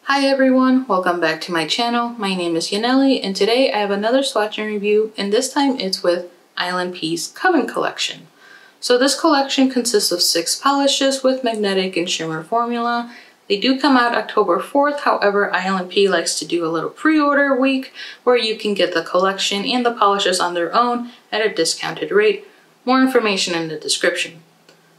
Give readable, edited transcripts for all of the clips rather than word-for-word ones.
Hi everyone, welcome back to my channel. My name is Yaneli and today I have another swatching review, and this time it's with ILNP's Coven collection. So this collection consists of 6 polishes with magnetic and shimmer formula. They do come out October 4th, however ILNP likes to do a little pre-order week where you can get the collection and the polishes on their own at a discounted rate. More information in the description.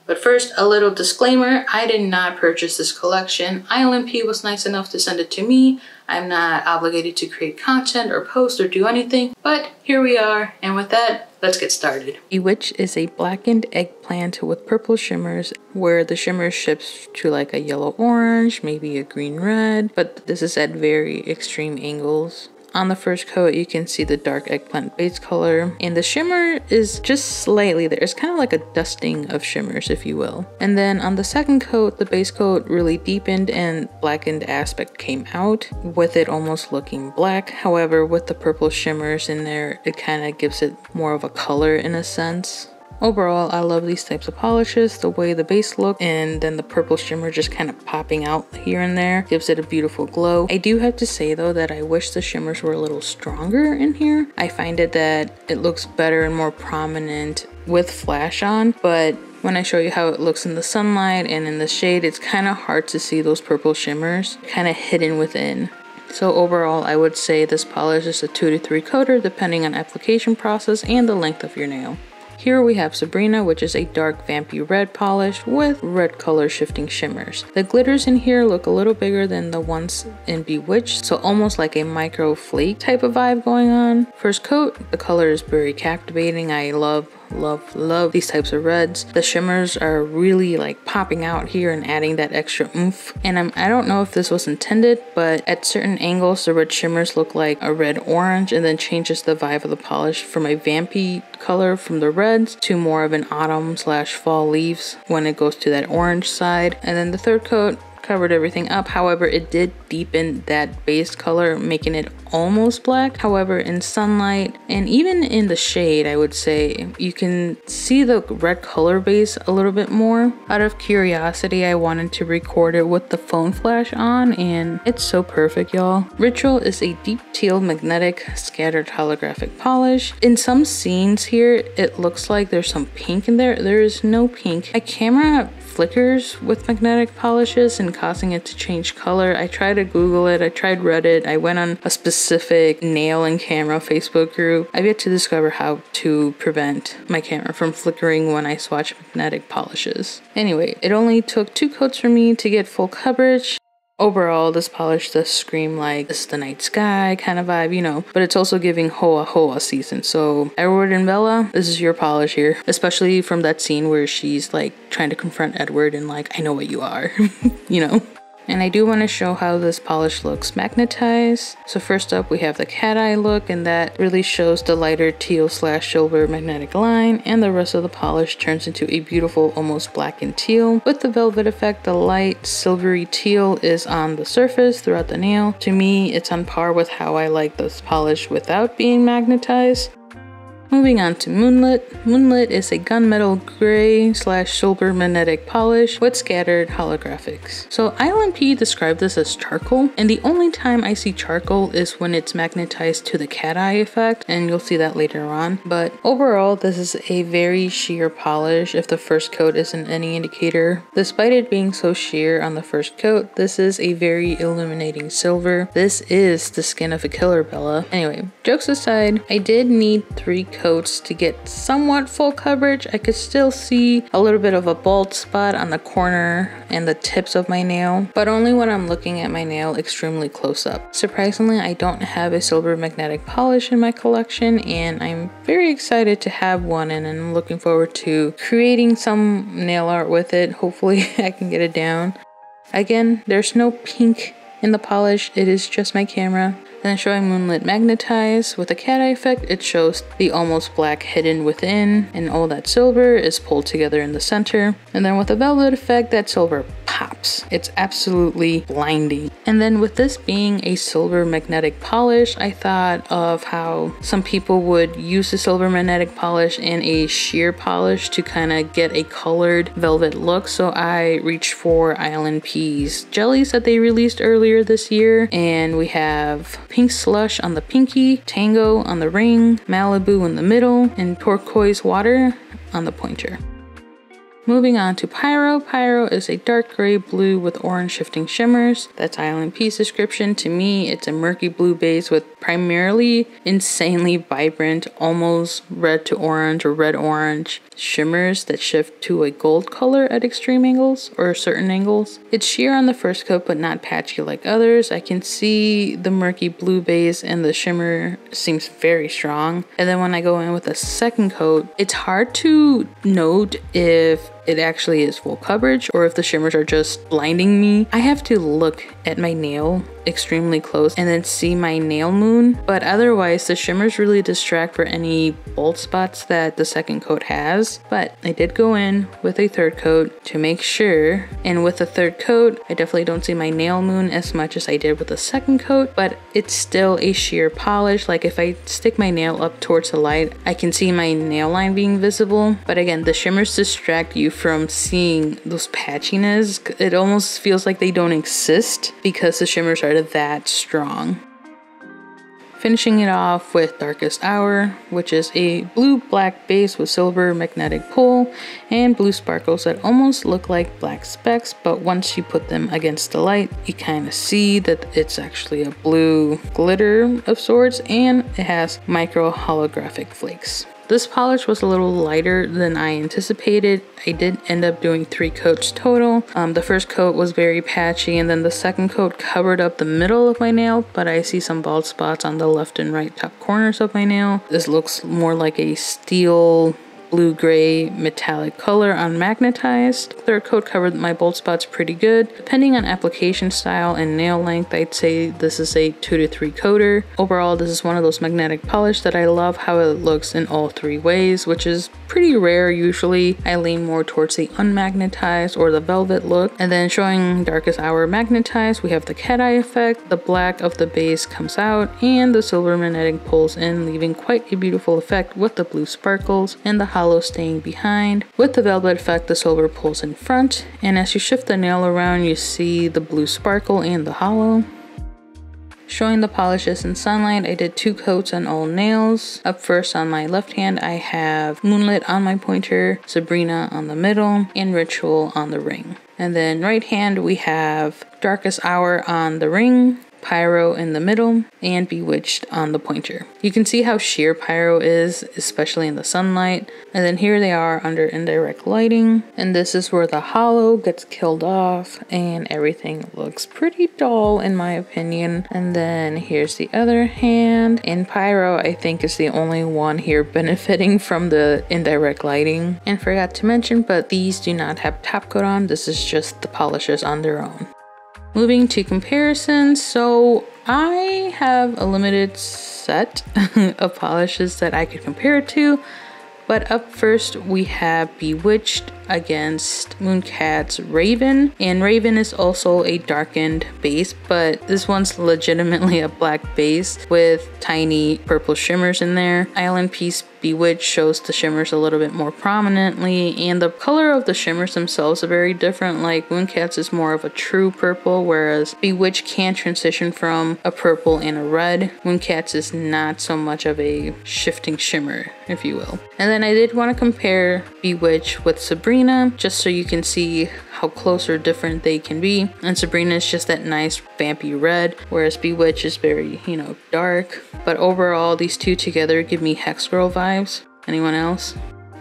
But first, a little disclaimer, I did not purchase this collection. ILNP was nice enough to send it to me. I'm not obligated to create content or post or do anything, but here we are, and with that, let's get started. Which is a blackened eggplant with purple shimmers, where the shimmer shifts to like a yellow orange, maybe a green red, but this is at very extreme angles. On the first coat, you can see the dark eggplant base color, and the shimmer is just slightly there. It's kind of like a dusting of shimmers, if you will. And then on the second coat, the base coat really deepened and blackened aspect came out, with it almost looking black. However, with the purple shimmers in there, it kind of gives it more of a color in a sense. Overall, I love these types of polishes, the way the base looks, and then the purple shimmer just kind of popping out here and there gives it a beautiful glow. I do have to say though that I wish the shimmers were a little stronger in here. I find it that it looks better and more prominent with flash on, but when I show you how it looks in the sunlight and in the shade, it's kind of hard to see those purple shimmers kind of hidden within. So overall, I would say this polish is a 2 to 3 coater depending on application process and the length of your nail. Here we have Sabrina, which is a dark vampy red polish with red color shifting shimmers. The glitters in here look a little bigger than the ones in Bewitched, so almost like a micro flake type of vibe going on. First coat, the color is very captivating. I love these types of reds. The shimmers are really like popping out here and adding that extra oomph. And I don't know if this was intended, but at certain angles the red shimmers look like a red orange and then changes the vibe of the polish from a vampy color from the reds to more of an autumn / fall leaves when it goes to that orange side. And then the third coat covered everything up. However, it did deepen that base color, making it almost black. However, in sunlight and even in the shade, I would say you can see the red color base a little bit more. Out of curiosity, I wanted to record it with the phone flash on, and it's so perfect, y'all. Ritual is a deep teal magnetic scattered holographic polish. In some scenes here, it looks like there's some pink in there. There is no pink. My camera flickers with magnetic polishes and causing it to change color. I tried to Google it, I tried Reddit, I went on a specific nail and camera Facebook group. I've yet to discover how to prevent my camera from flickering when I swatch magnetic polishes. Anyway, it only took 2 coats for me to get full coverage. Overall, this polish does scream like this is the night sky kind of vibe, you know, but it's also giving Hoa Hoa season. So Edward and Bella, this is your polish here, especially from that scene where she's like trying to confront Edward and like, I know what you are, you know. And I do want to show how this polish looks magnetized. So first up we have the cat eye look, and that really shows the lighter teal / silver magnetic line, and the rest of the polish turns into a beautiful almost blackened teal. With the velvet effect, the light silvery teal is on the surface throughout the nail. To me, it's on par with how I like this polish without being magnetized. Moving on to Moonlit. Moonlit is a gunmetal gray / silver magnetic polish with scattered holographics. So ILNP described this as charcoal, and the only time I see charcoal is when it's magnetized to the cat eye effect, and you'll see that later on. But overall, this is a very sheer polish if the first coat isn't any indicator. Despite it being so sheer on the first coat, this is a very illuminating silver. This is the skin of a killer, Bella. Anyway, jokes aside, I did need 3 coats to get somewhat full coverage. I could still see a little bit of a bald spot on the corner and the tips of my nail, but only when I'm looking at my nail extremely close up. Surprisingly, I don't have a silver magnetic polish in my collection, and I'm very excited to have one, and I'm looking forward to creating some nail art with it. Hopefully I can get it down. Again, there's no pink in the polish, it is just my camera. Then showing Moonlit magnetized with a cat eye effect, it shows the almost black hidden within, and all that silver is pulled together in the center. And then with the velvet effect, that silver pops. It's absolutely blinding. And then with this being a silver magnetic polish, I thought of how some people would use the silver magnetic polish in a sheer polish to kind of get a colored velvet look. So I reached for ILNP's jellies that they released earlier this year. And we have Pink Slush on the pinky, Tango on the ring, Malibu in the middle, and Turquoise Water on the pointer. Moving on to Pyro. Pyro is a dark gray blue with orange shifting shimmers. That's ILNP's description. To me, it's a murky blue base with primarily insanely vibrant, almost red to orange or red-orange shimmers that shift to a gold color at extreme angles or certain angles. It's sheer on the first coat but not patchy like others. I can see the murky blue base and the shimmer seems very strong. And then when I go in with a second coat, it's hard to note if it actually is full coverage or if the shimmers are just blinding me. I have to look at my nail extremely close and then see my nail moon, but otherwise the shimmers really distract for any bold spots that the second coat has. But I did go in with a third coat to make sure, and with the third coat I definitely don't see my nail moon as much as I did with the second coat, but it's still a sheer polish. Like if I stick my nail up towards the light, I can see my nail line being visible, but again, the shimmers distract you from seeing those patchiness. It almost feels like they don't exist because the shimmers are that strong. Finishing it off with Darkest Hour, which is a blue-black base with silver magnetic pull and blue sparkles that almost look like black specks, but once you put them against the light, you kind of see that it's actually a blue glitter of sorts, and it has micro holographic flakes. This polish was a little lighter than I anticipated. I did end up doing 3 coats total. The first coat was very patchy, and then the second coat covered up the middle of my nail, but I see some bald spots on the left and right top corners of my nail. This looks more like a steel blue-gray metallic color on magnetized. Third coat covered my bold spots pretty good. Depending on application style and nail length, I'd say this is a 2 to 3 coater. Overall, this is one of those magnetic polish that I love how it looks in all 3 ways, which is pretty rare. Usually I lean more towards the unmagnetized or the velvet look. And then showing Darkest Hour magnetized, we have the cat eye effect. The black of the base comes out and the silver magnetic pulls in, leaving quite a beautiful effect with the blue sparkles and the hollow staying behind. With the velvet effect, the silver pulls in front, and as you shift the nail around, you see the blue sparkle and the hollow. Showing the polishes in sunlight, I did 2 coats on all nails. Up first on my left hand, I have Moonlit on my pointer, Sabrina on the middle, and Ritual on the ring. And then right hand, we have Darkest Hour on the ring, Pyro in the middle, and Bewitched on the pointer. You can see how sheer Pyro is, especially in the sunlight. And then here they are under indirect lighting. And this is where the hollow gets killed off and everything looks pretty dull in my opinion. And then here's the other hand. And Pyro, I think, is the only one here benefiting from the indirect lighting. And forgot to mention, but these do not have top coat on. This is just the polishes on their own. Moving to comparisons, so I have a limited set of polishes that I could compare it to, but up first we have Bewitched against Mooncat's Raven, and Raven is also a darkened base, but this one's legitimately a black base with tiny purple shimmers in there. ILNP's Bewitched shows the shimmers a little bit more prominently, and the color of the shimmers themselves are very different. Like Mooncat's is more of a true purple, whereas Bewitched can transition from a purple and a red. Mooncat's is not so much of a shifting shimmer, if you will. And then I did want to compare Bewitched with Sabrina, just so you can see how close or different they can be. And Sabrina is just that nice vampy red, whereas Bewitched is very, dark. But overall, these two together give me Hex Girl vibes. Anyone else?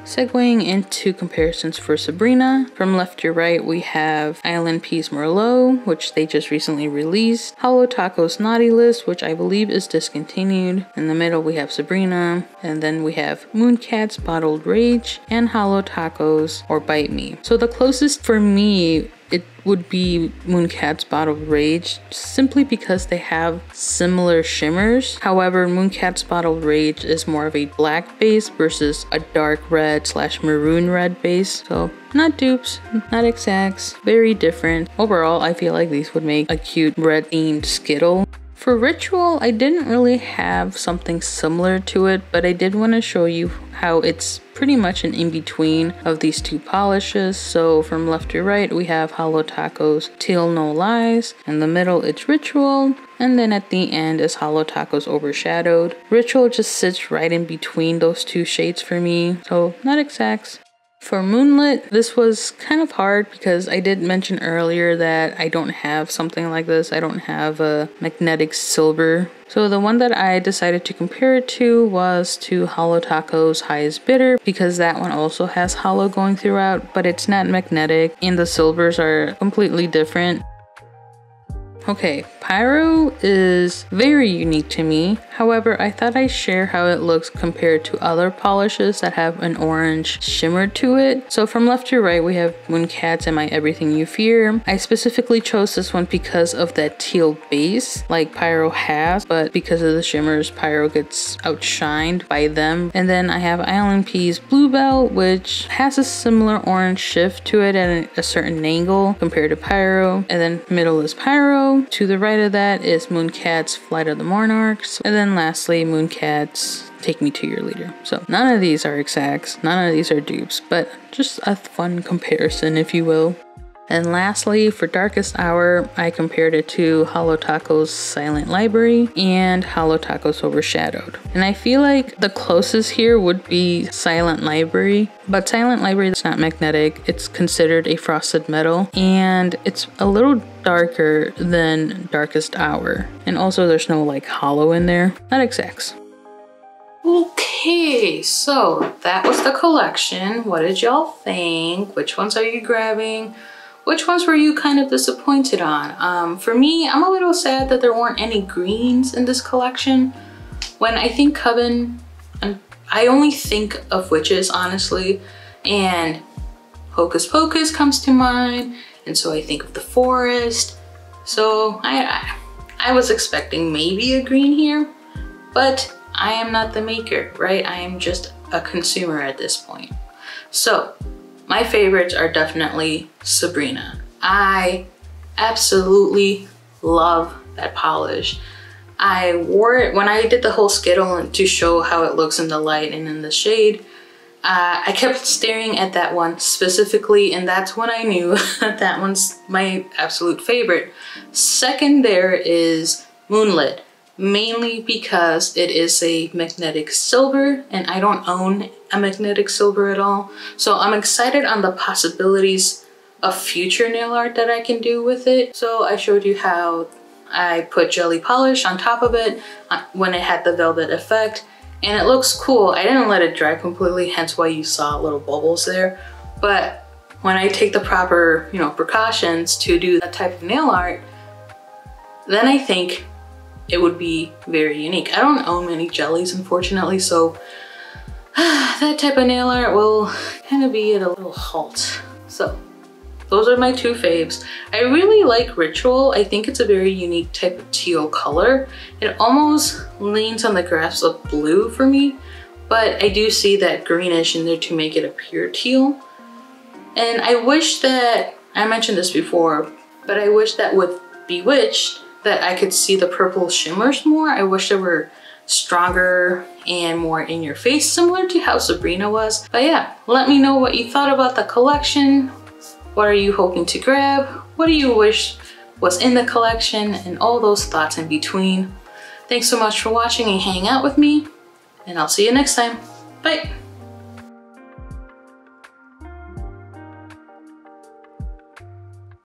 Segueing into comparisons for Sabrina, from left to right we have ILNP's Merlot, which they just recently released, Hollow Taco's Naughty List, which I believe is discontinued. In the middle we have Sabrina, and then we have Mooncat's Bottled Rage and Hollow Taco's or Bite Me. So the closest for me it would be Mooncat's Bottled Rage, simply because they have similar shimmers. However, Mooncat's Bottled Rage is more of a black base versus a dark red / maroon red base. So not dupes, not exacts, very different. Overall, I feel like these would make a cute red themed Skittle. For Ritual, I didn't really have something similar to it, but I did want to show you how it's pretty much an in-between of these two polishes. So from left to right, we have Holo Taco's Teal No Lies. In the middle, it's Ritual. And then at the end is Holo Taco's Overshadowed. Ritual just sits right in between those two shades for me, so not exacts. For Moonlit, this was kind of hard because I did mention earlier that I don't have something like this. I don't have a magnetic silver. So the one that I decided to compare it to was to Holo Taco's Highest Bidder, because that one also has holo going throughout, but it's not magnetic and the silvers are completely different. Okay, Pyro is very unique to me. However, I thought I'd share how it looks compared to other polishes that have an orange shimmer to it. So from left to right, we have Mooncat's and My Everything You Fear. I specifically chose this one because of that teal base like Pyro has, but because of the shimmers, Pyro gets outshined by them. And then I have ILNP's Bluebell, which has a similar orange shift to it at a certain angle compared to Pyro. And then middle is Pyro. To the right of that is Mooncat's Flight of the Monarchs. And then lastly, Mooncat's Take Me to Your Leader. So none of these are exacts, none of these are dupes, but just a fun comparison, if you will. And lastly, for Darkest Hour, I compared it to Holo Taco's Silent Library and Holo Taco's Overshadowed. And I feel like the closest here would be Silent Library, but Silent Library is not magnetic. It's considered a frosted metal, and it's a little darker than Darkest Hour. And also there's no like holo in there, not exacts. Okay, so that was the collection. What did y'all think? Which ones are you grabbing? Which ones were you kind of disappointed on? For me, I'm a little sad that there weren't any greens in this collection. When I think Coven, I only think of witches, honestly, and Hocus Pocus comes to mind, and so I think of the forest. So I was expecting maybe a green here, but I am not the maker, right? I am just a consumer at this point. So my favorites are definitely Sabrina. I absolutely love that polish. I wore it when I did the whole Skittle to show how it looks in the light and in the shade. I kept staring at that one specifically, and that's when I knew that one's my absolute favorite. Second there is Moonlit, mainly because it is a magnetic silver and I don't own a magnetic silver at all. So I'm excited on the possibilities of future nail art that I can do with it. So I showed you how I put jelly polish on top of it when it had the velvet effect, and it looks cool. I didn't let it dry completely, hence why you saw little bubbles there. But when I take the proper, precautions to do that type of nail art, then I think it would be very unique. I don't own many jellies, unfortunately, so that type of nail art will kind of be at a little halt. So those are my two faves. I really like Ritual. I think it's a very unique type of teal color. It almost leans on the grasp of blue for me, but I do see that greenish in there to make it a pure teal. And I wish that, I mentioned this before, but I wish that with Bewitched, that I could see the purple shimmers more. I wish they were stronger and more in your face, similar to how Sabrina was. But yeah, let me know what you thought about the collection. What are you hoping to grab? What do you wish was in the collection? And all those thoughts in between. Thanks so much for watching and hanging out with me, and I'll see you next time. Bye.